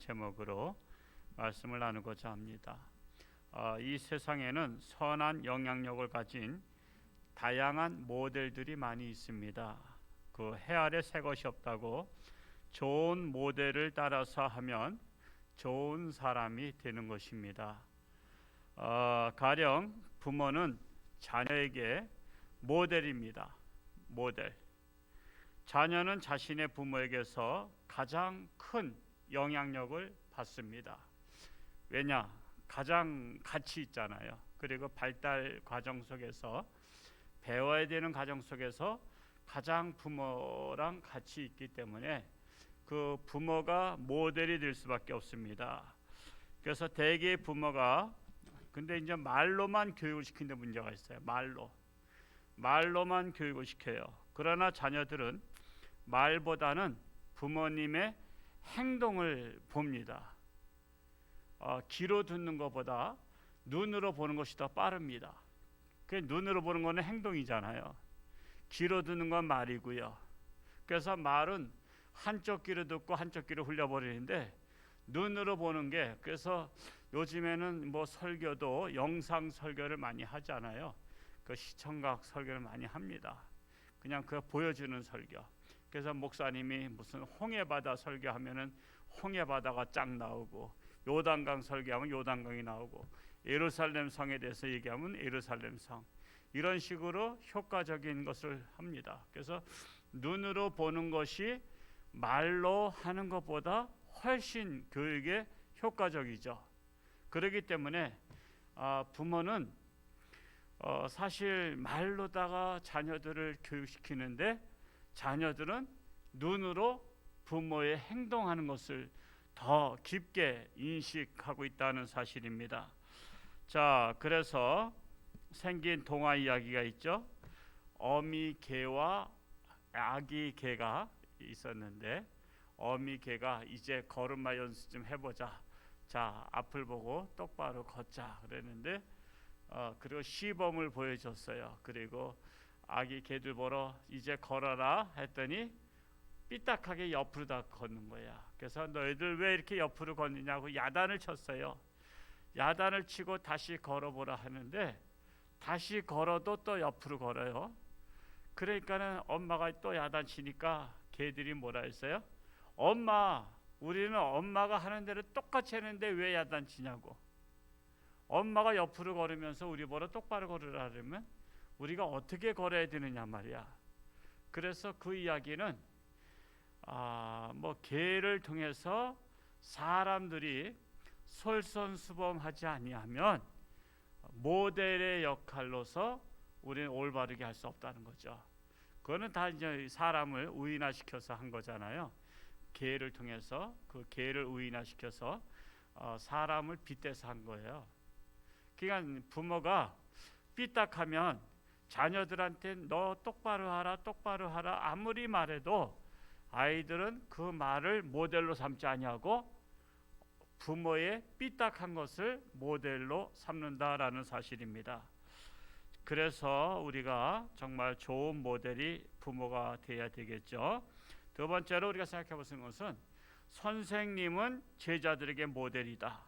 제목으로 말씀을 나누고자 합니다. 이 세상에는 선한 영향력을 가진 다양한 모델들이 많이 있습니다. 그 해 아래 새 것이 없다고 좋은 모델을 따라서 하면 좋은 사람이 되는 것입니다. 가령 부모는 자녀에게 모델입니다. 모델. 자녀는 자신의 부모에게서 가장 큰 영향력을 받습니다. 왜냐? 가장 같이 있잖아요. 그리고 발달 과정 속에서 배워야 되는 과정 속에서 가장 부모랑 같이 있기 때문에 그 부모가 모델이 될 수밖에 없습니다. 그래서 대개 부모가 근데 이제 말로만 교육을 시키는 데 문제가 있어요. 말로만 교육을 시켜요. 그러나 자녀들은 말보다는 부모님의 행동을 봅니다. 귀로 듣는 것보다 눈으로 보는 것이 더 빠릅니다. 그 눈으로 보는 것은 행동이잖아요. 귀로 듣는 건 말이고요. 그래서 말은 한쪽 귀로 듣고 한쪽 귀로 흘려버리는데 눈으로 보는 게, 그래서 요즘에는 뭐 설교도 영상 설교를 많이 하잖아요. 그 시청각 설교를 많이 합니다. 그냥 그 보여주는 설교. 그래서 목사님이 무슨 홍해바다 설교하면은 홍해바다가 쫙 나오고, 요단강 설교하면 요단강이 나오고, 예루살렘 성에 대해서 얘기하면 예루살렘 성, 이런 식으로 효과적인 것을 합니다. 그래서 눈으로 보는 것이 말로 하는 것보다 훨씬 교육에 효과적이죠. 그렇기 때문에 부모는 사실 말로다가 자녀들을 교육시키는데 자녀들은 눈으로 부모의 행동하는 것을 더 깊게 인식하고 있다는 사실입니다. 자, 그래서 생긴 동화 이야기가 있죠. 어미 개와 아기 개가 있었는데, 어미 개가 이제 걸음마 연습 좀 해보자. 자, 앞을 보고 똑바로 걷자 그랬는데, 그리고 시범을 보여줬어요. 그리고 아기 개들 보러 이제 걸어라 했더니 삐딱하게 옆으로 다 걷는 거야. 그래서 너희들 왜 이렇게 옆으로 걷느냐고 야단을 쳤어요. 야단을 치고 다시 걸어보라 하는데 다시 걸어도 또 옆으로 걸어요. 그러니까는 엄마가 또 야단 치니까 개들이 뭐라 했어요? 엄마, 우리는 엄마가 하는 대로 똑같이 했는데 왜 야단 치냐고. 엄마가 옆으로 걸으면서 우리 보러 똑바로 걸으라 그러면 우리가 어떻게 걸어야 되느냐 말이야. 그래서 그 이야기는 개를 통해서 사람들이 솔선수범하지 아니하면 모델의 역할로서 우리는 올바르게 할 수 없다는 거죠. 그거는 다 이제 사람을 우인화시켜서 한 거잖아요. 개를 통해서 그 개를 우인화시켜서 사람을 빗대서 한 거예요. 그러니까 부모가 삐딱하면 자녀들한테 너 똑바로 하라 똑바로 하라 아무리 말해도 아이들은 그 말을 모델로 삼지 아니하고 부모의 삐딱한 것을 모델로 삼는다라는 사실입니다. 그래서 우리가 정말 좋은 모델이 부모가 되어야 되겠죠. 두 번째로 우리가 생각해 보는 것은 선생님은 제자들에게 모델이다.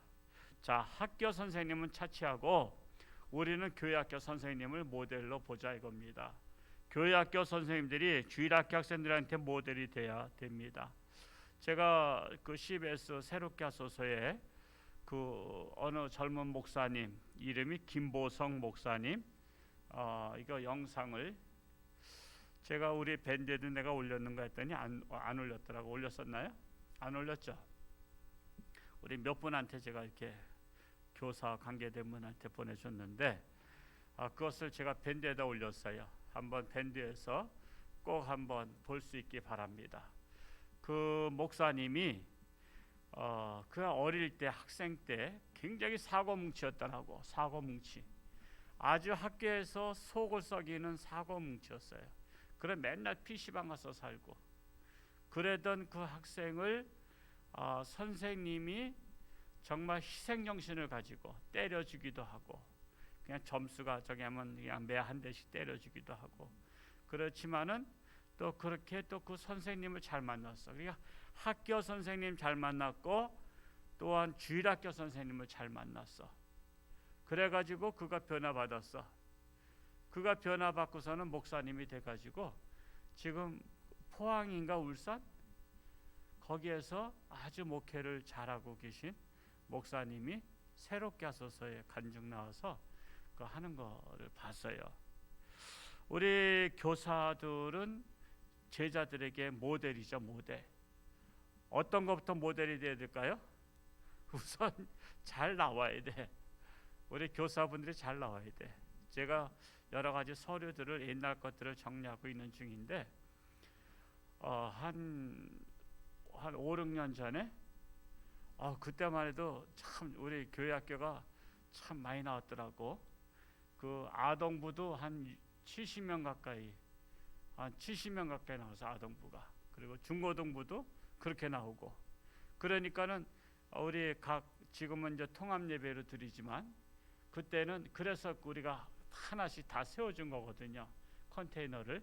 자, 학교 선생님은 차치하고 우리는 교회학교 선생님을 모델로 보자 이겁니다. 교회학교 선생님들이 주일학교 학생들한테 모델이 돼야 됩니다. 제가 그 CBS 새롭게 하소서에 그 어느 젊은 목사님, 이름이 김보성 목사님, 이거 영상을 제가 우리 밴드에도 내가 올렸는가 했더니 안 올렸더라고. 올렸었나요? 안 올렸죠. 우리 몇 분한테 제가 이렇게 교사 관계된 분한테 보내줬는데 그것을 제가 밴드에다 올렸어요. 한번 밴드에서 꼭 한번 볼 수 있기 바랍니다. 그 목사님이 그 어릴 때 학생 때 굉장히 사고뭉치였더라고. 사고뭉치. 아주 학교에서 속을 썩이는 사고뭉치였어요. 그래 맨날 PC방 가서 살고 그러던 그 학생을 선생님이 정말 희생정신을 가지고 때려주기도 하고 그냥 점수가 저기 하면 그냥 매 한 대씩 때려주기도 하고 그렇지만은 또 그렇게 또 그 선생님을 잘 만났어. 그러니까 학교 선생님 잘 만났고 또한 주일학교 선생님을 잘 만났어. 그래가지고 그가 변화받았어. 그가 변화받고서는 목사님이 돼가지고 지금 포항인가 울산 거기에서 아주 목회를 잘하고 계신 목사님이 새롭게 하소서에 간증 나와서 그 하는 거를 봤어요. 우리 교사들은 제자들에게 모델이죠. 모델. 어떤 것부터 모델이 돼야 될까요? 우선 잘 나와야 돼. 우리 교사분들이 잘 나와야 돼. 제가 여러 가지 서류들을 옛날 것들을 정리하고 있는 중인데 한 5, 6년 전에 그때만 해도 참 우리 교회 학교가 참 많이 나왔더라고. 그 아동부도 한 70명 가까이 나와서 아동부가, 그리고 중고등부도 그렇게 나오고, 그러니까는 우리 지금은 이제 통합 예배로 드리지만 그때는 그래서 우리가 하나씩 다 세워준 거거든요. 컨테이너를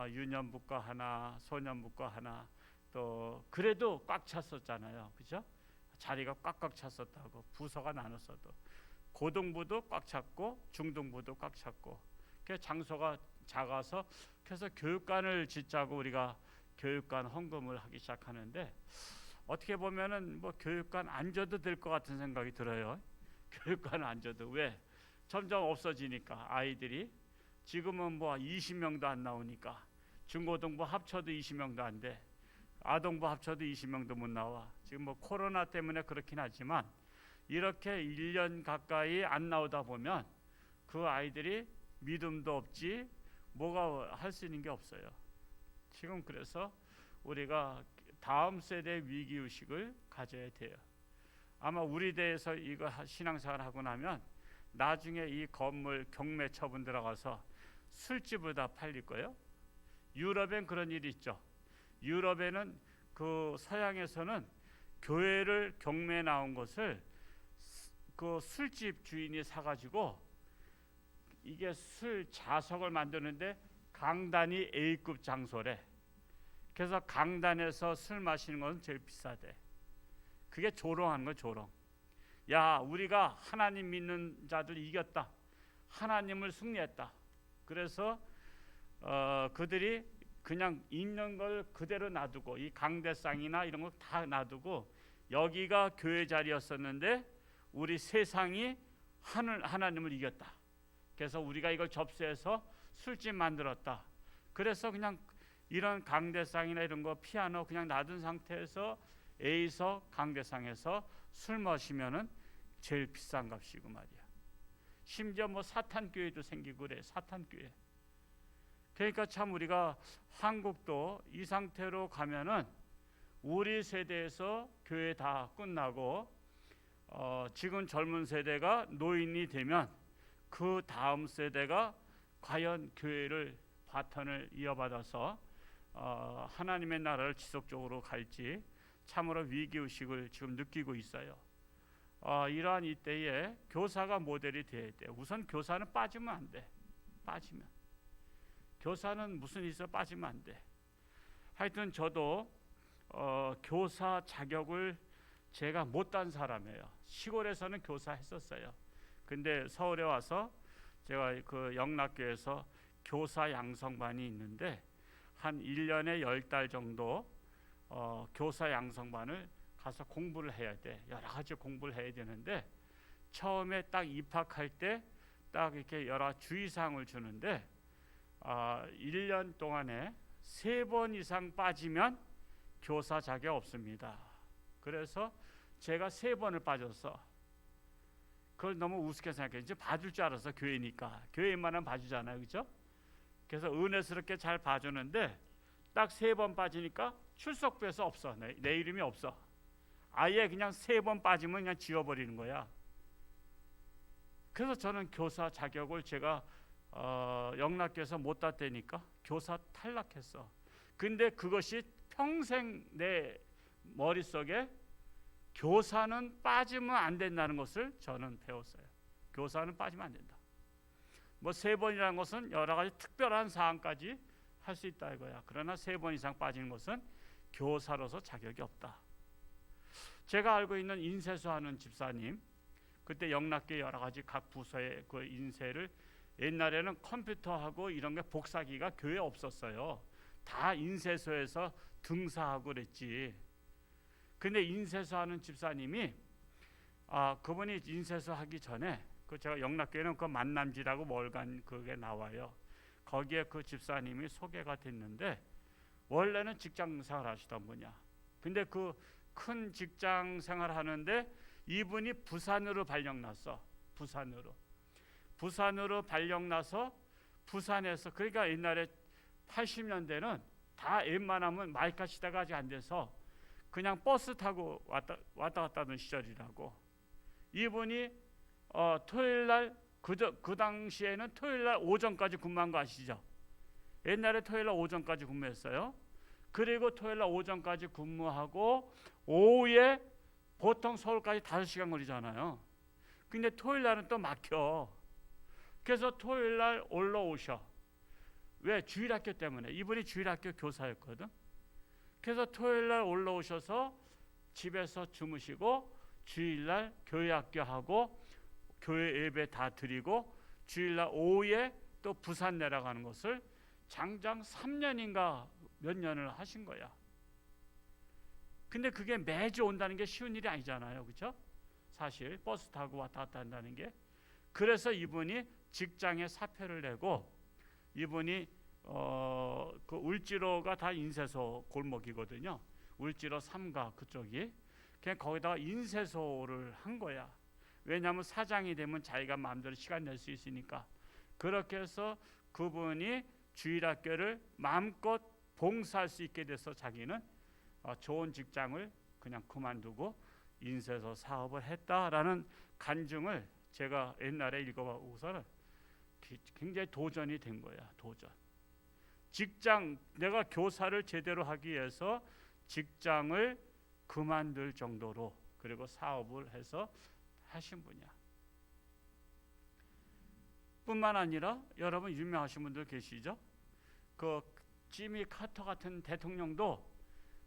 유년부과 하나, 소년부과 하나, 또 그래도 꽉 찼었잖아요. 그죠? 자리가 꽉꽉 찼었다고. 부서가 나눴어도 고등부도 꽉 찼고 중등부도 꽉 찼고, 그 장소가 작아서 그래서 교육관을 짓자고 우리가 교육관 헌금을 하기 시작하는데, 어떻게 보면은 뭐 교육관 안 줘도 될 것 같은 생각이 들어요. 교육관 안 줘도. 왜? 점점 없어지니까. 아이들이 지금은 뭐 20명도 안 나오니까. 중고등부 합쳐도 20명도 안 돼. 아동부 합쳐도 20명도 못 나와. 지금 뭐 코로나 때문에 그렇긴 하지만 이렇게 1년 가까이 안 나오다 보면 그 아이들이 믿음도 없지 뭐가 할 수 있는 게 없어요. 지금 그래서 우리가 다음 세대 위기의식을 가져야 돼요. 아마 우리 대에서 이거 신앙생활 하고 나면 나중에 이 건물 경매 처분 들어가서 술집을 다 팔릴 거예요. 유럽엔 그런 일이 있죠. 유럽에는 그 서양에서는 교회를 경매에 나온 것을 그 술집 주인이 사가지고, 이게 술 자석을 만드는데 강단이 A급 장소래. 그래서 강단에서 술 마시는 건 제일 비싸대. 그게 조롱하는 거, 조롱. 야, 우리가 하나님 믿는 자들 이겼다. 하나님을 승리했다. 그래서 그들이 그냥 있는 걸 그대로 놔두고, 이 강대상이나 이런 거 다 놔두고, 여기가 교회 자리였었는데 우리 세상이 하나님을 이겼다. 그래서 우리가 이걸 접수해서 술집 만들었다. 그래서 그냥 이런 강대상이나 이런 거 피아노 그냥 놔둔 상태에서 A석 강대상에서 술 마시면은 제일 비싼 값이고 말이야. 심지어 뭐 사탄교회도 생기고 그래. 사탄교회. 그러니까 참 우리가 한국도 이 상태로 가면은 우리 세대에서 교회 다 끝나고 지금 젊은 세대가 노인이 되면 그 다음 세대가 과연 교회를 바턴을 이어받아서 하나님의 나라를 지속적으로 갈지 참으로 위기의식을 지금 느끼고 있어요. 이러한 이때에 교사가 모델이 돼야 돼. 우선 교사는 빠지면 안 돼. 빠지면 교사는 무슨 일이 있어 빠지면 안 돼. 하여튼 저도 교사 자격을 제가 못 딴 사람이에요. 시골에서는 교사 했었어요. 근데 서울에 와서 제가 그 영락교에서 교사 양성반이 있는데 한 1년에 10달 정도 교사 양성반을 가서 공부를 해야 돼. 여러 가지 공부를 해야 되는데, 처음에 딱 입학할 때 딱 이렇게 여러 주의사항을 주는데 1년 동안에 3번 이상 빠지면 교사 자격 없습니다. 그래서 제가 3번을 빠졌어. 그걸 너무 우습게 생각해. 이제 봐줄 줄 알아서, 교회니까. 교회만은 봐주잖아요. 그죠? 그래서 은혜스럽게 잘 봐주는데 딱 3번 빠지니까 출석부에서 없어. 내 이름이 없어. 아예 그냥 3번 빠지면 그냥 지워버리는 거야. 그래서 저는 교사 자격을 제가 영락교에서 못 땄다니까 교사 탈락했어. 근데 그것이 평생 내 머릿속에 교사는 빠지면 안 된다는 것을 저는 배웠어요. 교사는 빠지면 안 된다. 뭐 3번이라는 것은 여러 가지 특별한 사항까지 할 수 있다 이거야. 그러나 3번 이상 빠지는 것은 교사로서 자격이 없다. 제가 알고 있는 인쇄소하는 집사님, 그때 영락교 여러 가지 각 부서의 그 인쇄를, 옛날에는 컴퓨터하고 이런 게 복사기가 교회에 없었어요. 다 인쇄소에서 등사하고 그랬지. 근데 인쇄소 하는 집사님이 그분이 인쇄소 하기 전에 그 제가 영락교회는 그 만남지라고 월간 그게 나와요. 거기에 그 집사님이 소개가 됐는데 원래는 직장 생활 하시던 분이야. 근데 그 큰 직장 생활 하는데 이분이 부산으로 발령났어. 부산으로 발령나서 부산에서, 그러니까 옛날에 80년대는 다 웬만하면 마이카 시대가 아직 안 돼서 그냥 버스 타고 왔다 갔다 하던 시절이라고. 이분이 토요일날 그 당시에는 토요일날 오전까지 근무한 거 아시죠? 옛날에 토요일날 오전까지 근무했어요. 그리고 토요일날 오전까지 근무하고 오후에 보통 서울까지 5시간 걸리잖아요. 근데 토요일날은 또 막혀. 그래서 토요일날 올라오셔. 왜? 주일학교 때문에. 이분이 주일학교 교사였거든. 그래서 토요일날 올라오셔서 집에서 주무시고 주일날 교회학교 하고 교회 예배 다 드리고 주일날 오후에 또 부산 내려가는 것을 장장 3년인가 몇 년을 하신 거야. 근데 그게 매주 온다는 게 쉬운 일이 아니잖아요. 그렇죠? 사실 버스 타고 왔다 갔다 한다는 게. 그래서 이분이 직장에 사표를 내고, 이분이 그 울지로가 다 인쇄소 골목이거든요. 울지로 3가 그쪽이. 그냥 거기다가 인쇄소를 한 거야. 왜냐하면 사장이 되면 자기가 마음대로 시간 낼 수 있으니까. 그렇게 해서 그분이 주일학교를 마음껏 봉사할 수 있게 돼서 자기는 좋은 직장을 그냥 그만두고 인쇄소 사업을 했다라는 간증을 제가 옛날에 읽어보고서는 굉장히 도전이 된 거야. 도전. 직장, 내가 교사를 제대로 하기 위해서 직장을 그만둘 정도로, 그리고 사업을 해서 하신 분이야. 뿐만 아니라 여러분 유명하신 분들 계시죠? 그 지미 카터 같은 대통령도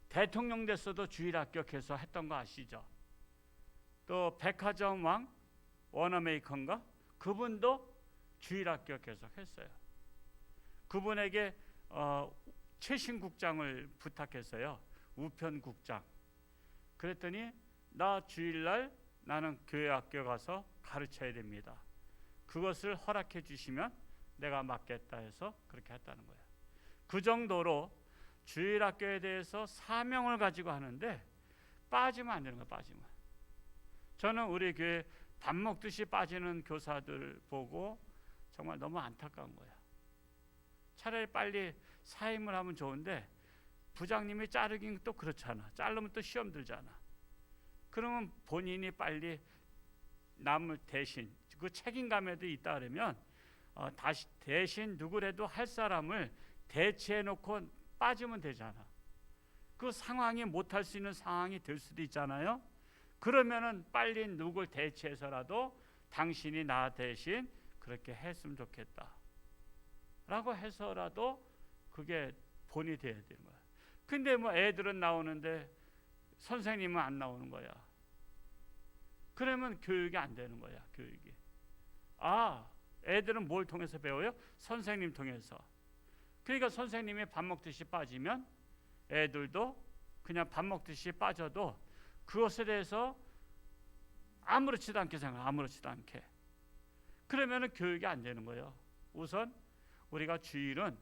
대통령 됐어도 주일학교 계속 했던 거 아시죠? 또 백화점 왕 워너메이커인가? 그분도 주일학교 계속 했어요. 그분에게 최신국장을 부탁했어요. 우편국장. 그랬더니 나 주일날 나는 교회학교 가서 가르쳐야 됩니다. 그것을 허락해 주시면 내가 맡겠다 해서 그렇게 했다는 거예요. 그 정도로 주일학교에 대해서 사명을 가지고 하는데 빠지면 안 되는 거예요. 빠지면. 저는 우리 교회 밥 먹듯이 빠지는 교사들 보고 정말 너무 안타까운 거예요. 차라리 빨리 사임을 하면 좋은데 부장님이 자르긴 또 그렇잖아. 자르면 또 시험 들잖아. 그러면 본인이 빨리 남을 대신, 그 책임감에도 있다 그러면 다시 대신 누구라도 할 사람을 대체해 놓고 빠지면 되잖아. 그 상황이 못할 수 있는 상황이 될 수도 있잖아요. 그러면은 빨리 누굴 대체해서라도 당신이 나 대신 그렇게 했으면 좋겠다 라고 해서라도 그게 본이 돼야 되는 거야. 근데 뭐 애들은 나오는데 선생님은 안 나오는 거야. 그러면 교육이 안 되는 거야. 교육이. 애들은 뭘 통해서 배워요? 선생님 통해서. 그러니까 선생님이 밥 먹듯이 빠지면 애들도 그냥 밥 먹듯이 빠져도 그것에 대해서 아무렇지도 않게 생각, 아무렇지도 않게. 그러면은 교육이 안 되는 거예요. 우선 우리가 주일은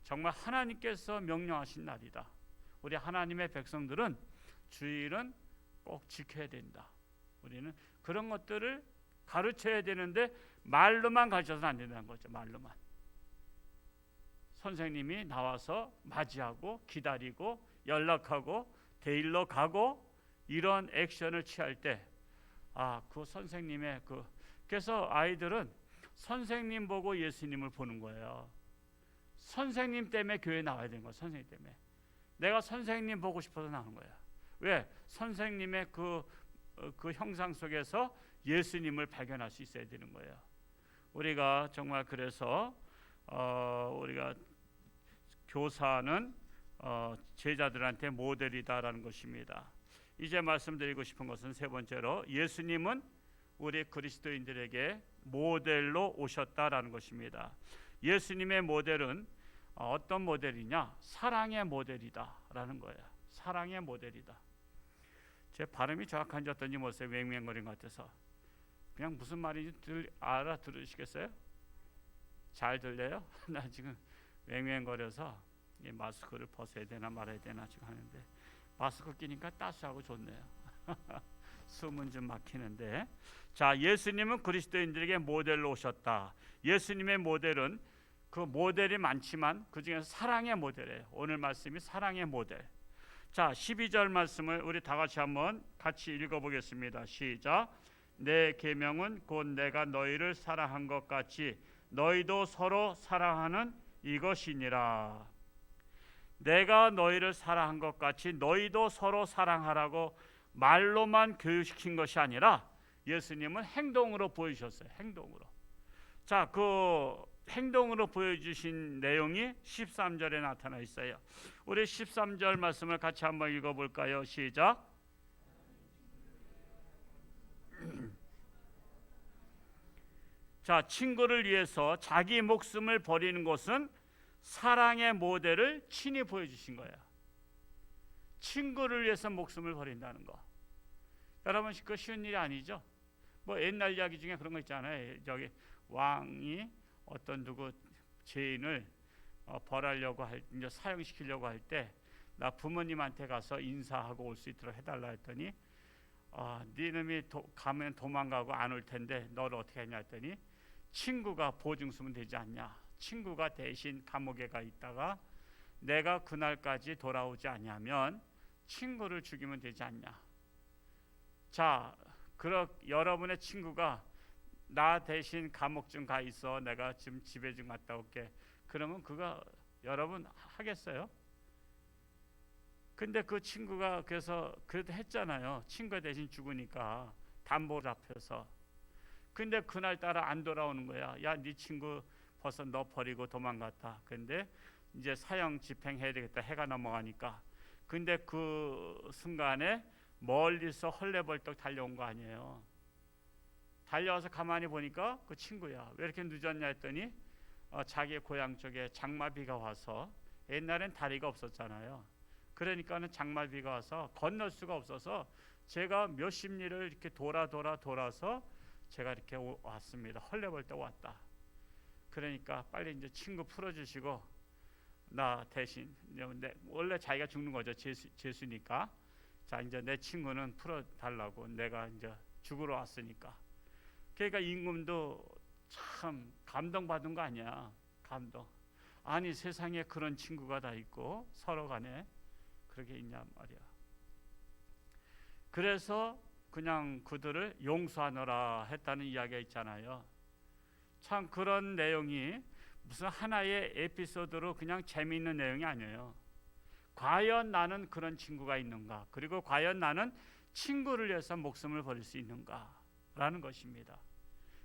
정말 하나님께서 명령하신 날이다. 우리 하나님의 백성들은 주일은 꼭 지켜야 된다. 우리는 그런 것들을 가르쳐야 되는데 말로만 가르쳐서는 안 된다는 거죠. 말로만. 선생님이 나와서 맞이하고 기다리고 연락하고 데일러 가고 이런 액션을 취할 때 그 선생님의 그래서 아이들은 선생님 보고 예수님을 보는 거예요. 선생님 때문에 교회 나와야 되는 거야. 선생님 때문에. 내가 선생님 보고 싶어서 나오는 거야. 왜? 선생님의 그 형상 속에서 예수님을 발견할 수 있어야 되는 거예요. 우리가 정말 그래서 우리가 교사는 제자들한테 모델이다라는 것입니다. 이제 말씀드리고 싶은 것은 세 번째로 예수님은 우리 그리스도인들에게 모델로 오셨다라는 것입니다. 예수님의 모델은 어떤 모델이냐? 사랑의 모델이다라는 거예요. 사랑의 모델이다. 제 발음이 정확한지 어떤지 모르겠어요. 맹맹거린 것 같아서. 그냥 무슨 말인지 알아들으시겠어요? 잘 들려요? 나 지금 맹맹거려서 이 마스크를 벗어야 되나 말아야 되나 지금 하는데 마스크 끼니까 따스하고 좋네요. 숨은 좀 막히는데. 자, 예수님은 그리스도인들에게 모델로 오셨다. 예수님의 모델은 그 모델이 많지만 그 중에서 사랑의 모델이에요. 오늘 말씀이 사랑의 모델. 자, 12절 말씀을 우리 다 같이 읽어보겠습니다. 시작. 내 계명은 곧 내가 너희를 사랑한 것 같이 너희도 서로 사랑하는 이것이니라. 내가 너희를 사랑한 것 같이 너희도 서로 사랑하라고 말로만 교육시킨 것이 아니라 예수님은 행동으로 보여주셨어요. 행동으로. 자, 그 행동으로 보여주신 내용이 13절에 나타나 있어요. 우리 13절 말씀을 같이 한번 읽어볼까요? 시작. 자, 친구를 위해서 자기 목숨을 버리는 것은 사랑의 모델을 친히 보여주신 거예요. 친구를 위해서 목숨을 버린다는 거. 여러분, 그 쉬운 일이 아니죠. 뭐 옛날 이야기 중에 그런 거 있잖아요. 저기 왕이 어떤 누구 죄인을 벌하려고 이제 사형시키려고 할 때 나 부모님한테 가서 인사하고 올 수 있도록 해달라 했더니 네 놈이 가면 도망가고 안 올 텐데 너를 어떻게 했냐 했더니 친구가 보증 쓰면 되지 않냐. 친구가 대신 감옥에 가 있다가 내가 그날까지 돌아오지 않으면 친구를 죽이면 되지 않냐. 자, 여러분의 친구가 나 대신 감옥 좀 가 있어. 내가 지금 집에 좀 갔다 올게. 그러면 그거 여러분 하겠어요? 근데 그 친구가 그래서 그래도 했잖아요. 친구 대신 죽으니까 담보 잡혀서. 근데 그날따라 안 돌아오는 거야. 야, 네 친구 벌써 너 버리고 도망갔다. 근데 이제 사형 집행해야 되겠다. 해가 넘어가니까. 근데 그 순간에 멀리서 헐레벌떡 달려온 거 아니에요. 달려와서 가만히 보니까 그 친구야. 왜 이렇게 늦었냐 했더니 자기 고향 쪽에 장마비가 와서, 옛날엔 다리가 없었잖아요. 그러니까는 장마비가 와서 건널 수가 없어서 제가 몇십 리를 이렇게 돌아서 제가 이렇게 왔습니다. 헐레벌떡 왔다. 그러니까 빨리 이제 친구 풀어주시고 나 대신, 원래 자기가 죽는 거죠. 죄수니까. 자, 이제 내 친구는 풀어달라고. 내가 이제 죽으러 왔으니까. 그러니까 임금도 참 감동받은 거 아니야. 감동. 아니, 세상에 그런 친구가 다 있고 서로 간에 그렇게 있냐 말이야. 그래서 그냥 그들을 용서하노라 했다는 이야기가 있잖아요. 참 그런 내용이 무슨 하나의 에피소드로 그냥 재미있는 내용이 아니에요. 과연 나는 그런 친구가 있는가? 그리고 과연 나는 친구를 위해서 목숨을 버릴 수 있는가? 라는 것입니다.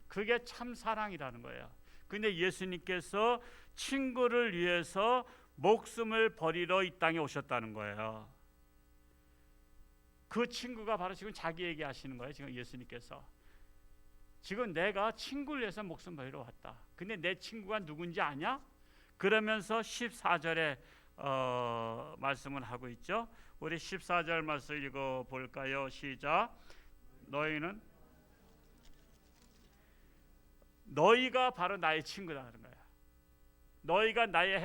그게 참 사랑이라는 거예요. 근데 예수님께서 친구를 위해서 목숨을 버리러 이 땅에 오셨다는 거예요. 그 친구가 바로 지금 자기 얘기하시는 거예요. 지금 예수님께서 지금 내가 친구를 위해서 목숨 버리러 왔다. 근데 내 친구가 누군지 아냐? 그러면서 14절에 말씀을 하고 있죠. 우리 14절 말씀 읽어볼까요? 시작. 너희가 바로 나의 친구다 하는 거야. 너희가 나의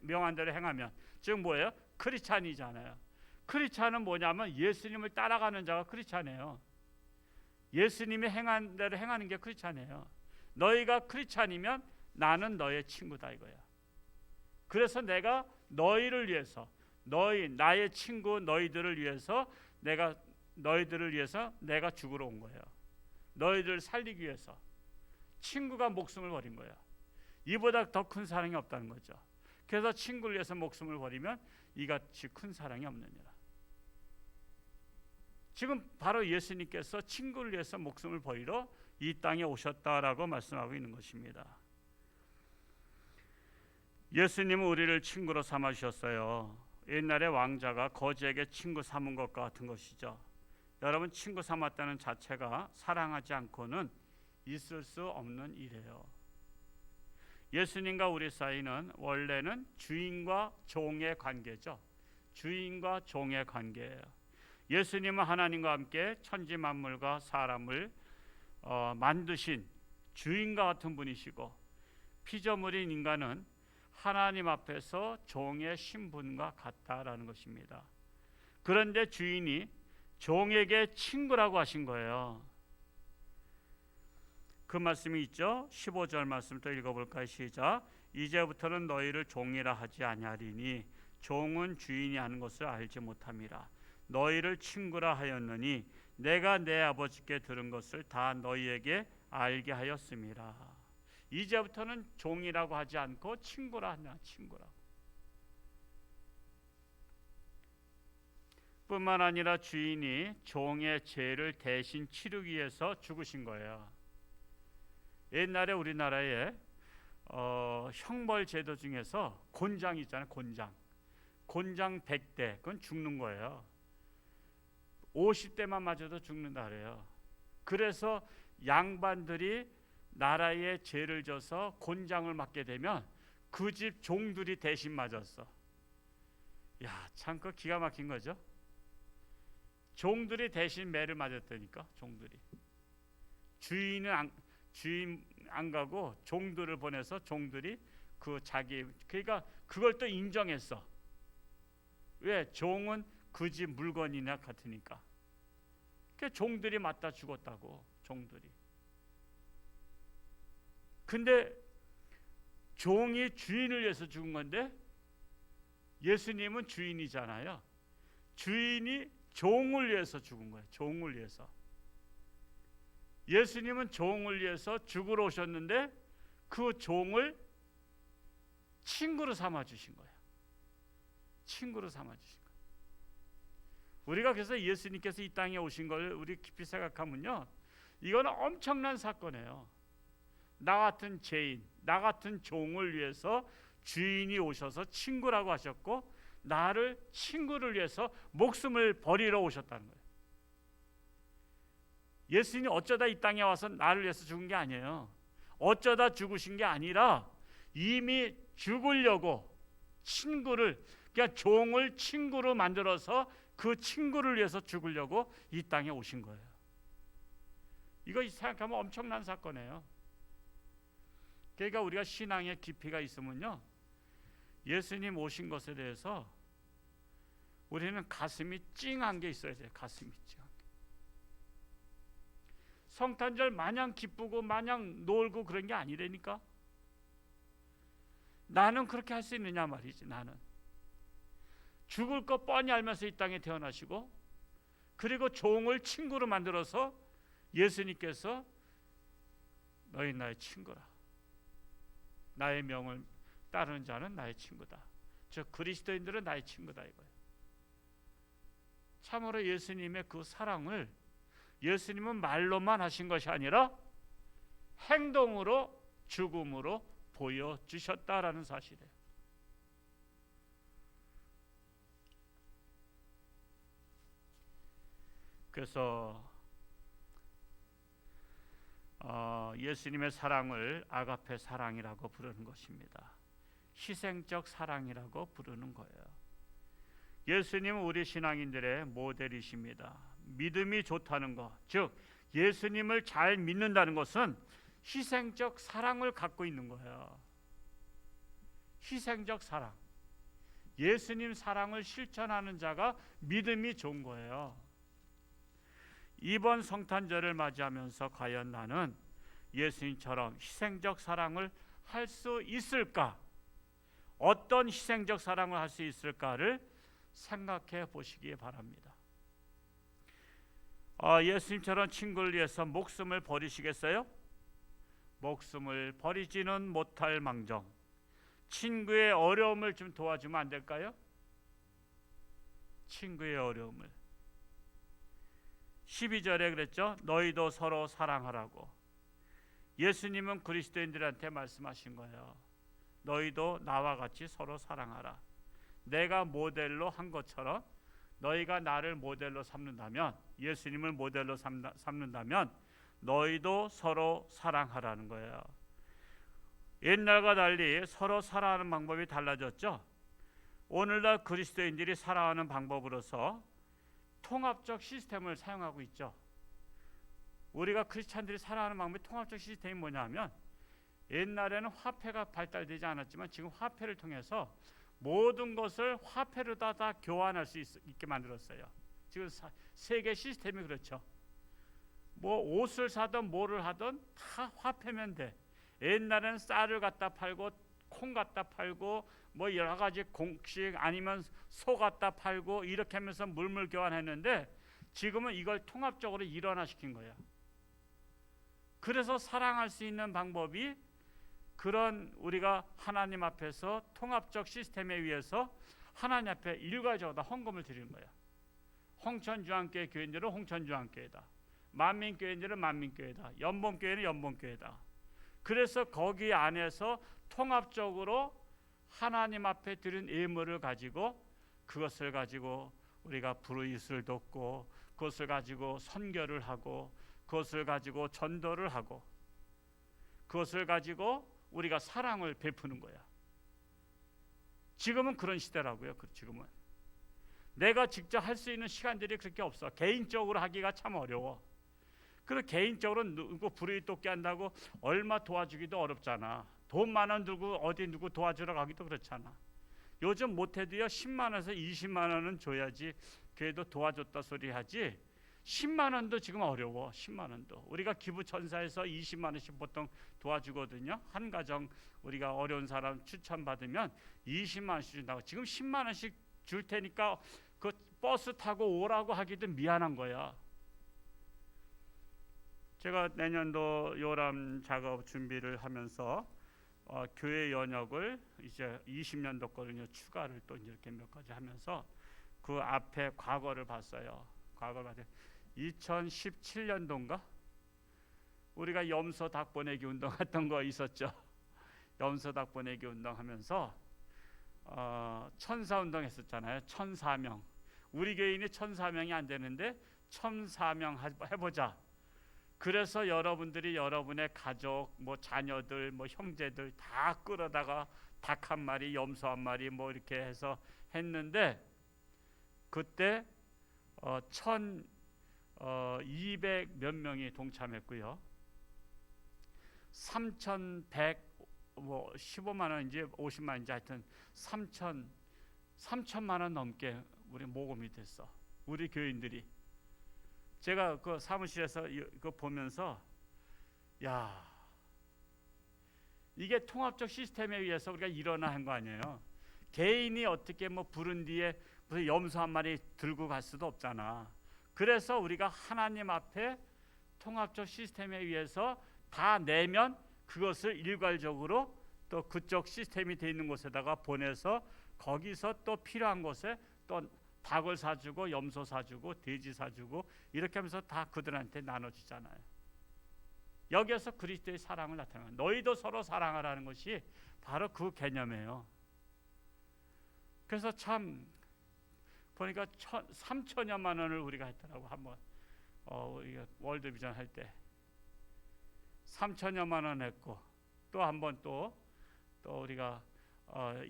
명한 대로 행하면, 즉 뭐예요? 크리스찬이잖아요. 크리스찬은 뭐냐면 예수님을 따라가는 자가 크리스찬이에요. 예수님이 행한 대로 행하는 게 크리스찬이에요. 너희가 크리스찬이면 나는 너의 친구다 이거야. 그래서 내가 너희를 위해서, 나의 친구 너희들을 위해서 너희들을 위해서 내가 죽으러 온 거예요. 너희들을 살리기 위해서. 친구가 목숨을 버린 거야. 이보다 더 큰 사랑이 없다는 거죠. 그래서 친구를 위해서 목숨을 버리면 이같이 큰 사랑이 없느니라. 지금 바로 예수님께서 친구를 위해서 목숨을 버리러 이 땅에 오셨다라고 말씀하고 있는 것입니다. 예수님은 우리를 친구로 삼아 주셨어요. 옛날에 왕자가 거지에게 친구 삼은 것과 같은 것이죠. 여러분, 친구 삼았다는 자체가 사랑하지 않고는 있을 수 없는 일이에요. 예수님과 우리 사이는 원래는 주인과 종의 관계죠. 주인과 종의 관계예요. 예수님은 하나님과 함께 천지 만물과 사람을 만드신 주인과 같은 분이시고, 피조물인 인간은 하나님 앞에서 종의 신분과 같다라는 것입니다. 그런데 주인이 종에게 친구라고 하신 거예요. 그 말씀이 있죠. 15절 말씀 또 읽어볼까요? 시작. 이제부터는 너희를 종이라 하지 아니하리니 종은 주인이 하는 것을 알지 못함이라. 너희를 친구라 하였느니 내가 내 아버지께 들은 것을 다 너희에게 알게 하였음이라. 이제부터는 종이라고 하지 않고 친구라 하냐, 친구라. 뿐만 아니라 주인이 종의 죄를 대신 치르기 위해서 죽으신 거예요. 옛날에 우리나라에 형벌 제도 중에서 곤장 있잖아요. 곤장 100대, 그건 죽는 거예요. 50대만 맞아도 죽는다 그래요. 그래서 양반들이 나라에 죄를 져서 곤장을 맞게 되면 그 집 종들이 대신 맞았어. 야, 참 그 기가 막힌 거죠. 종들이 대신 매를 맞았다니까. 종들이. 주인 안 가고 종들을 보내서 종들이 그러니까 그걸 또 인정했어. 왜? 종은 그 집 물건이나 같으니까. 그 종들이 맞다 죽었다고. 종들이. 근데 종이 주인을 위해서 죽은 건데 예수님은 주인이잖아요. 주인이 종을 위해서 죽은 거예요. 종을 위해서. 예수님은 종을 위해서 죽으러 오셨는데 그 종을 친구로 삼아 주신 거예요. 친구로 삼아 주신 거예요. 우리가 그래서 예수님께서 이 땅에 오신 걸 우리 깊이 생각하면요, 이건 엄청난 사건이에요. 나 같은 죄인, 나 같은 종을 위해서 주인이 오셔서 친구라고 하셨고, 나를 친구를 위해서 목숨을 버리러 오셨다는 거예요. 예수님이 어쩌다 이 땅에 와서 나를 위해서 죽은 게 아니에요. 어쩌다 죽으신 게 아니라 이미 죽으려고 친구를, 그러니까 종을 친구로 만들어서 그 친구를 위해서 죽으려고 이 땅에 오신 거예요. 이거 생각하면 엄청난 사건이에요. 그러니까 우리가 신앙의 깊이가 있으면요, 예수님 오신 것에 대해서 우리는 가슴이 찡한 게 있어야 돼요. 가슴이 찡한 게. 성탄절 마냥 기쁘고 마냥 놀고 그런 게 아니라니까. 나는 그렇게 할 수 있느냐 말이지. 나는 죽을 거 뻔히 알면서 이 땅에 태어나시고, 그리고 종을 친구로 만들어서 예수님께서 너희 나의 친구라, 나의 명을 따르는 자는 나의 친구다, 즉 그리스도인들은 나의 친구다, 이거예요. 참으로 예수님의 그 사랑을 예수님은 말로만 하신 것이 아니라 행동으로, 죽음으로 보여주셨다라는 사실이에요. 그래서 예수님의 사랑을 아가페 사랑이라고 부르는 것입니다. 희생적 사랑이라고 부르는 거예요. 예수님은 우리 신앙인들의 모델이십니다. 믿음이 좋다는 것, 즉 예수님을 잘 믿는다는 것은 희생적 사랑을 갖고 있는 거예요. 희생적 사랑. 예수님 사랑을 실천하는 자가 믿음이 좋은 거예요. 이번 성탄절을 맞이하면서 과연 나는 예수님처럼 희생적 사랑을 할 수 있을까? 어떤 희생적 사랑을 할 수 있을까를 생각해 보시기 바랍니다. 예수님처럼 친구를 위해서 목숨을 버리시겠어요? 목숨을 버리지는 못할 망정, 친구의 어려움을 좀 도와주면 안 될까요? 친구의 어려움을. 12절에 그랬죠. 너희도 서로 사랑하라고. 예수님은 그리스도인들한테 말씀하신 거예요. 너희도 나와 같이 서로 사랑하라. 내가 모델로 한 것처럼 너희가 나를 모델로 삼는다면, 예수님을 모델로 삼는다면 너희도 서로 사랑하라는 거예요. 옛날과 달리 서로 사랑하는 방법이 달라졌죠. 오늘날 그리스도인들이 살아가는 방법으로서 통합적 시스템을 사용하고 있죠. 우리가 크리스찬들이 살아가는 방법이 통합적 시스템이 뭐냐면, 옛날에는 화폐가 발달되지 않았지만 지금 화폐를 통해서 모든 것을 화폐로 다 교환할 수 있게 만들었어요. 지금 세계 시스템이 그렇죠. 뭐 옷을 사든 뭐를 하든 다 화폐면 돼. 옛날에는 쌀을 갖다 팔고 콩 갖다 팔고 뭐 여러 가지 공식 아니면 소 갖다 팔고 이렇게 하면서 물물 교환했는데, 지금은 이걸 통합적으로 일원화시킨 거예요. 그래서 사랑할 수 있는 방법이 그런 우리가 하나님 앞에서 통합적 시스템에 의해서 하나님 앞에 일괄적으로 다 헌금을 드리는 거예요. 홍천주안교회 교인들은 홍천주안교회다, 만민교회인들은 만민교회다, 연봉교회는 연봉교회다. 그래서 거기 안에서 통합적으로 하나님 앞에 드린 예물을 가지고, 그것을 가지고 우리가 불의를 돕고, 그것을 가지고 선교를 하고, 그것을 가지고 전도를 하고, 그것을 가지고 우리가 사랑을 베푸는 거야. 지금은 그런 시대라고요. 지금은 내가 직접 할 수 있는 시간들이 그렇게 없어. 개인적으로 하기가 참 어려워. 그리고 개인적으로 누구 불의 돕게 한다고 얼마 도와주기도 어렵잖아. 돈 많은 누구 어디 누구 도와주러 가기도 그렇잖아. 요즘 못해도요 10만 원에서 20만 원은 줘야지 그래도 도와줬다 소리 하지. 10만 원도 지금 어려워. 10만 원도 우리가 기부천사에서 20만 원씩 보통 도와주거든요. 한 가정 우리가 어려운 사람 추천받으면 20만 원씩 준다고. 지금 10만 원씩 줄 테니까 그 버스 타고 오라고 하기도 미안한 거야. 제가 내년도 요람 작업 준비를 하면서 교회 연역을 이제 20년도 거를 추가를 또 이렇게 몇 가지 하면서 그 앞에 과거를 봤어요. 과거를 봤더니 2017년도인가 우리가 염소 닭 보내기 운동했던 거 있었죠. 염소 닭 보내기 운동하면서 천사운동 했었잖아요. 1004명. 우리 교인이 1004명이 안 되는데 1004명 해보자. 그래서 여러분들이 여러분의 가족, 뭐 자녀들, 뭐 형제들 다 끌어다가 닭 한 마리, 염소 한 마리 뭐 이렇게 해서 했는데, 그때 1200 몇 명이 동참했고요. 3100 뭐 15만 원인지 50만 원인지 하여튼 3천만 원 넘게 우리 모금이 됐어. 우리 교인들이. 제가 그 사무실에서 그거 보면서 야, 이게 통합적 시스템에 의해서 우리가 일어난 거 아니에요. 개인이 어떻게 뭐 부른 뒤에 무슨 염소 한 마리 들고 갈 수도 없잖아. 그래서 우리가 하나님 앞에 통합적 시스템에 의해서 다 내면 그것을 일괄적으로 또 그쪽 시스템이 돼 있는 곳에다가 보내서 거기서 또 필요한 곳에 또 닭을 사주고 염소 사주고 돼지 사주고 이렇게 하면서 다 그들한테 나눠주잖아요. 여기에서 그리스도의 사랑을 나타내는 거예요. 너희도 서로 사랑하라는 것이 바로 그 개념이에요. 그래서 참 보니까 3천여만 원을 우리가 했더라고. 한번 우리가 월드비전 할 때 3천여만 원 했고, 또 한번 또 우리가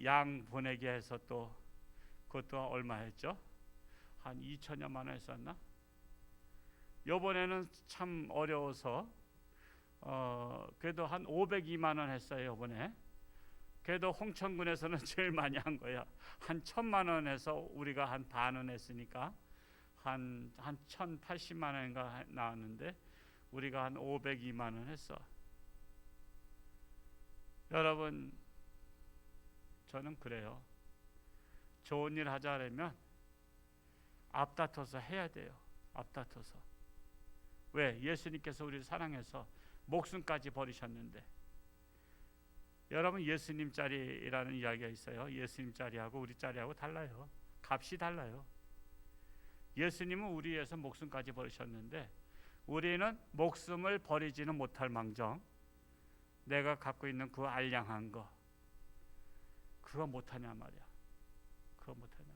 양 보내기 해서 또 그것도 얼마 했죠? 한 2천여만 원 했었나? 요번에는 참 어려워서 그래도 한 502만 원 했어요. 요번에. 그래도 홍천군에서는 제일 많이 한 거야. 한 1,000만 원에서 우리가 한 반은 했으니까 한 1,080만 원인가 나왔는데 우리가 한 502만 원 했어. 여러분, 저는 그래요. 좋은 일 하자려면 앞다퉈서 해야 돼요. 앞다퉈서. 왜? 예수님께서 우리를 사랑해서 목숨까지 버리셨는데. 여러분, 예수님 자리라는 이야기가 있어요. 예수님 자리하고 우리 자리하고 달라요. 값이 달라요. 예수님은 우리 위해서 목숨까지 버리셨는데 우리는 목숨을 버리지는 못할 망정 내가 갖고 있는 그 알량한 거 그거 못하냐 말이야. 그거 못하냐.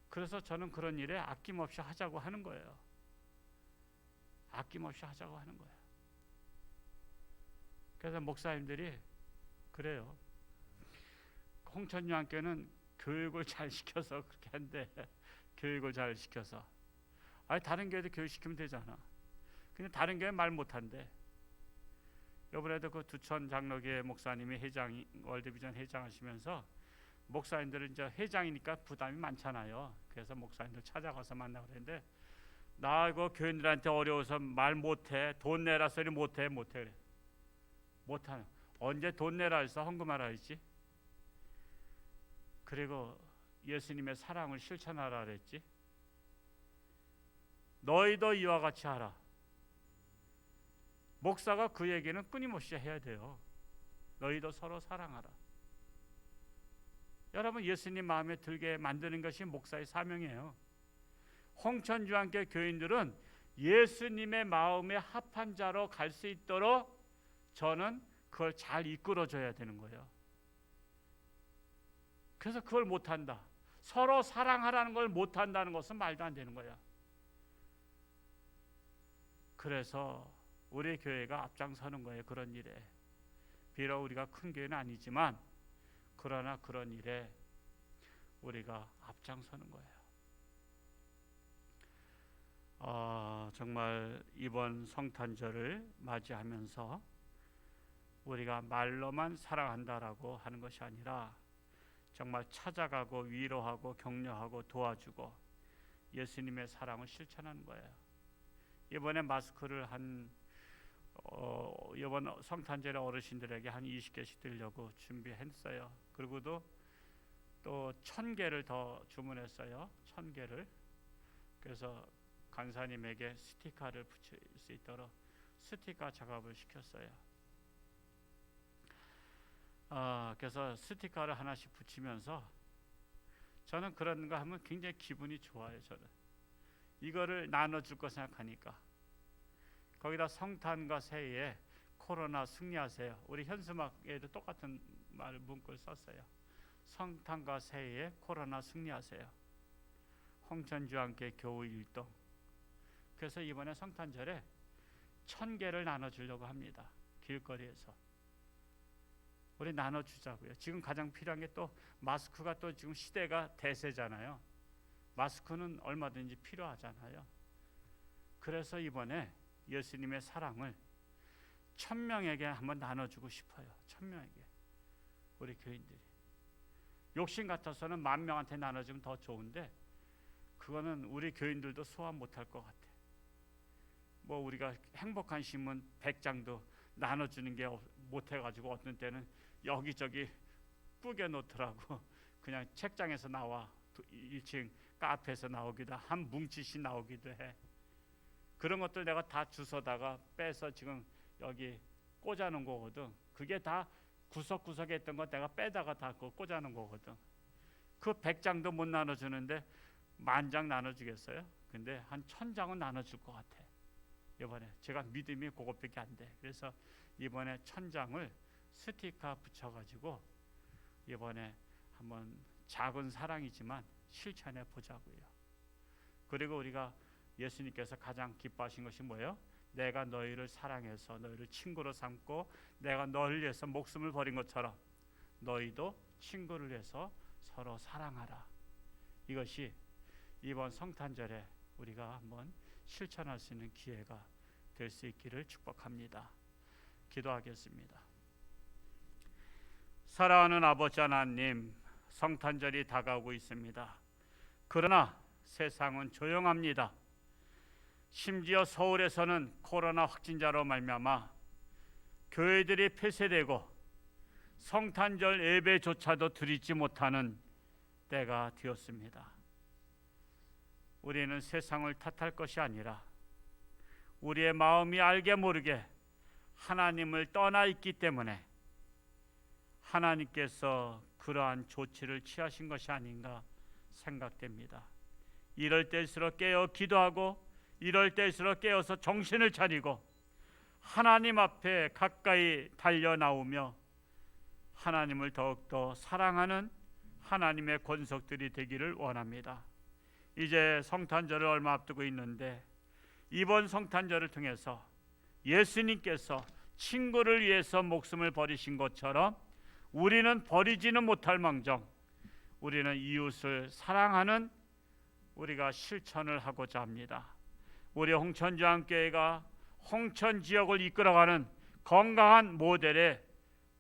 그래서 저는 그런 일에 아낌없이 하자고 하는 거예요. 아낌없이 하자고 하는 거예요. 그래서 목사님들이 그래요. 홍천유한교회는 교육을 잘 시켜서 그렇게 한대. 교육을 잘 시켜서. 아니 다른 교회도 교육시키면 되잖아. 근데 다른 교회 말 못한대. 이번에도 그 두천 장로교회 목사님이 회장, 월드비전 회장 하시면서 목사님들은 이제 회장이니까 부담이 많잖아요. 그래서 목사님들 찾아가서 만나고 그랬는데 나 이거 교인들한테 어려워서 말 못해. 돈 내라 소리 못해. 그래. 못하는. 언제 돈 내라 해서 헌금하라 했지? 그리고 예수님의 사랑을 실천하라 그랬지? 너희도 이와 같이 하라. 목사가 그 얘기는 끊임없이 해야 돼요. 너희도 서로 사랑하라. 여러분 예수님 마음에 들게 만드는 것이 목사의 사명이에요. 홍천주한교회 교인들은 예수님의 마음에 합한 자로 갈 수 있도록 저는 그걸 잘 이끌어줘야 되는 거예요. 그래서 그걸 못한다. 서로 사랑하라는 걸 못한다는 것은 말도 안 되는 거야. 그래서 우리 교회가 앞장서는 거예요. 그런 일에. 비록 우리가 큰 교회는 아니지만 그러나 그런 일에 우리가 앞장서는 거예요. 정말 이번 성탄절을 맞이하면서 우리가 말로만 사랑한다라고 하는 것이 아니라 정말 찾아가고 위로하고 격려하고 도와주고 예수님의 사랑을 실천하는 거예요. 이번에 마스크를 이번 성탄절에 어르신들에게 한 20개씩 드리려고 준비했어요. 그리고도 또 1000개를 더 주문했어요. 1000개를. 그래서 간사님에게 스티커를 붙일 수 있도록 스티커 작업을 시켰어요. 그래서 스티커를 하나씩 붙이면서 저는 그런 거 하면 굉장히 기분이 좋아요. 저는 이거를 나눠줄 거 생각하니까. 거기다 성탄과 새해에 코로나 승리하세요. 우리 현수막에도 똑같은 문구를 썼어요. 성탄과 새해에 코로나 승리하세요. 홍천주한교회 교우 일동. 그래서 이번에 성탄절에 1000개를 나눠주려고 합니다. 길거리에서. 우리 나눠주자고요. 지금 가장 필요한 게 또 마스크가 또 지금 시대가 대세잖아요. 마스크는 얼마든지 필요하잖아요. 그래서 이번에 예수님의 사랑을 1000명에게 한번 나눠주고 싶어요. 1000명에게. 우리 교인들이. 욕심 같아서는 10,000명한테 나눠주면 더 좋은데 그거는 우리 교인들도 소화 못할 것 같아. 뭐 우리가 행복한 신문 100장도 나눠주는 게 못해가지고 어떤 때는 여기저기 뿌겨 놓더라고. 그냥 책장에서 나와 1층 카페에서 나오기도 한 뭉치씩 나오기도 해. 그런 것들 내가 다 주워다가 빼서 지금 여기 꽂아놓은 거거든. 그게 다 구석구석에 있던 거 내가 빼다가 다 꽂아놓은 거거든. 그 100장도 못 나눠주는데 10,000장 나눠주겠어요? 근데 한 1000장은 나눠줄 것 같아. 이번에 제가 믿음이 그것밖에 안 돼. 그래서 이번에 1000장을 스티커 붙여가지고 이번에 한번 작은 사랑이지만 실천해 보자고요. 그리고 우리가 예수님께서 가장 기뻐하신 것이 뭐예요? 내가 너희를 사랑해서 너희를 친구로 삼고 내가 너를 위해서 목숨을 버린 것처럼 너희도 친구를 위해서 서로 사랑하라. 이것이 이번 성탄절에 우리가 한번 실천할 수 있는 기회가 될 수 있기를 축복합니다. 기도하겠습니다. 사랑하는 아버지 하나님, 성탄절이 다가오고 있습니다. 그러나 세상은 조용합니다. 심지어 서울에서는 코로나 확진자로 말미암아 교회들이 폐쇄되고 성탄절 예배조차도 드리지 못하는 때가 되었습니다. 우리는 세상을 탓할 것이 아니라 우리의 마음이 알게 모르게 하나님을 떠나 있기 때문에 하나님께서 그러한 조치를 취하신 것이 아닌가 생각됩니다. 이럴 때일수록 깨어 기도하고 이럴 때일수록 깨어서 정신을 차리고 하나님 앞에 가까이 달려 나오며 하나님을 더욱더 사랑하는 하나님의 권속들이 되기를 원합니다. 이제 성탄절을 얼마 앞두고 있는데 이번 성탄절을 통해서 예수님께서 친구를 위해서 목숨을 버리신 것처럼 우리는 버리지는 못할 망정 우리는 이웃을 사랑하는 우리가 실천을 하고자 합니다. 우리 홍천주안교회가 홍천 지역을 이끌어가는 건강한 모델의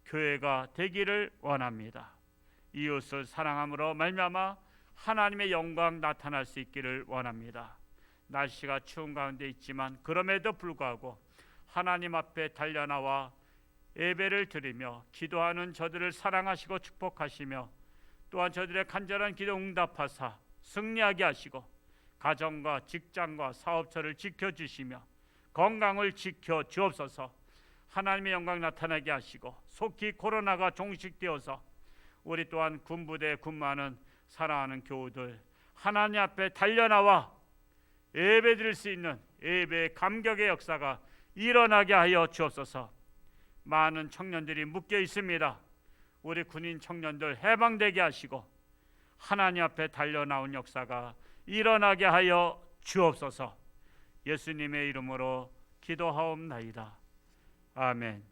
교회가 되기를 원합니다. 이웃을 사랑함으로 말미암아 하나님의 영광 나타날 수 있기를 원합니다. 날씨가 추운 가운데 있지만 그럼에도 불구하고 하나님 앞에 달려나와 예배를 드리며 기도하는 저들을 사랑하시고 축복하시며 또한 저들의 간절한 기도 응답하사 승리하게 하시고 가정과 직장과 사업처를 지켜주시며 건강을 지켜 주옵소서. 하나님의 영광 나타나게 하시고 속히 코로나가 종식되어서 우리 또한 군부대에 근무하는 사랑하는 교우들 하나님 앞에 달려나와 예배 드릴 수 있는 예배의 감격의 역사가 일어나게 하여 주옵소서. 많은 청년들이 묶여 있습니다. 우리 군인 청년들 해방되게 하시고 하나님 앞에 달려나온 역사가 일어나게 하여 주옵소서. 예수님의 이름으로 기도하옵나이다. 아멘.